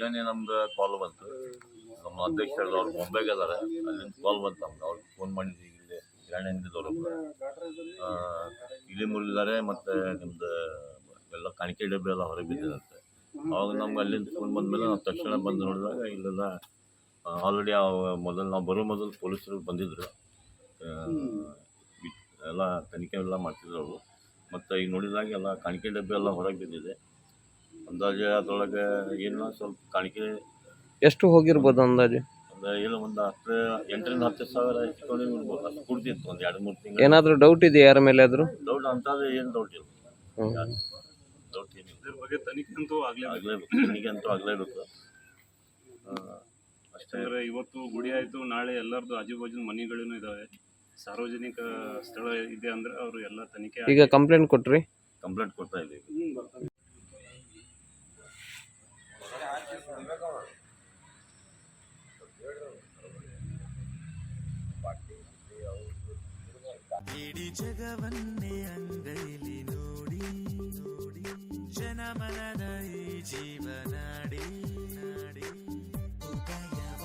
ಮುಂಜಾನೆ ನಮ್ದು ಕಾಲ್ ಬಂತು. ನಮ್ಮ ಅಧ್ಯಕ್ಷರು ಅವ್ರು ಬಾಂಬೆಗೆ ಅದಾರೆ, ಅಲ್ಲಿಂದ ಕಾಲ್ ಬಂತು ನಮ್ಗೆ. ಅವ್ರಿಗೆ ಫೋನ್ ಮಾಡಿದ್ವಿ, ಇಲ್ಲಿ ಹಿರಣ್ಯಂದಿದವ್ರು ಇಲ್ಲಿ ಮುರಿದಿದ್ದಾರೆ ಮತ್ತು ನಿಮ್ದು ಎಲ್ಲ ಕಾಣಿಕೆ ಡಬ್ಬೆ ಎಲ್ಲ ಹೊರಗೆ ಬಿದ್ದಿದಂತೆ. ಅವಾಗ ನಮ್ಗೆ ಅಲ್ಲಿಂದ ಫೋನ್ ಬಂದಮೇಲೆ ನಾವು ತಕ್ಷಣ ಬಂದು ನೋಡಿದಾಗ ಇಲ್ಲೆಲ್ಲ ಆಲ್ರೆಡಿ ಮೊದಲು ನಾವು ಬರೋ ಮೊದಲು ಪೊಲೀಸರು ಬಂದಿದ್ದರು, ಎಲ್ಲ ತನಿಖೆ ಎಲ್ಲ ಮಾಡ್ತಿದ್ರು ಅವರು. ಮತ್ತು ಈಗ ನೋಡಿದಾಗ ಎಲ್ಲ ಕಾಣಿಕೆ ಡಬ್ಬೆ ಎಲ್ಲ ಹೊರಗೆ ಬಿದ್ದಿದೆ. ಅಂದಾಜು ಅದರೊಳಗೆ ಏನೋ ಸ್ವಲ್ಪ ಕಾಣಿಕೆ ಎಷ್ಟು ಹೋಗಿರ್ಬೋದು ಅಂದಾಜು? ಏನು ಒಂದು 8,000 - 10,000 ಹೆಚ್ಚಿಕೊಂಡು ಇರ್ಬೋದು. ಅಷ್ಟು ಕುಡ್ತಿತ್ತು ಒಂದು 2-3 ತಿಂಗಳು. ಏನಾದರೂ ಡೌಟ್ ಇದೆ ಯಾರ ಮೇಲೆ ಆದರೂ? ಡೌಟ್ ಅಂತಾದ್ರೆ ಏನು ಡೌಟ್ ಇಲ್ಲ, ಡೌಟ್ ಏನಿಲ್ಲ. ಇದ್ರ ಬಗ್ಗೆ ತನಿಖೆ ಅಂತೂ ಆಗಲೇಬೇಕು. ಅಷ್ಟೇ. ಇವತ್ತು ಗುಡಿ ಆಯಿತು, ನಾಳೆ ಎಲ್ಲರದ್ದು ಆಜುಬಾಜು ಮನೆಗಳೂ ಇದ್ದಾವೆ, ಸಾರ್ವಜನಿಕ ಸ್ಥಳ ಇದೆ ಅಂದರೆ ಅವರು ಎಲ್ಲ ತನಿಖೆ. ಈಗ ಕಂಪ್ಲೇಂಟ್ ಕೊಟ್ರಿ? ಕಂಪ್ಲೇಂಟ್ ಕೊಡ್ತಾ ಇದ್ದೀವಿ. ಇಡೀ ಜಗವನ್ನೇ ಅಂಗೈಲಿ ನೋಡಿ ಜನಮನದ ಈ ಜೀವನಾಡಿ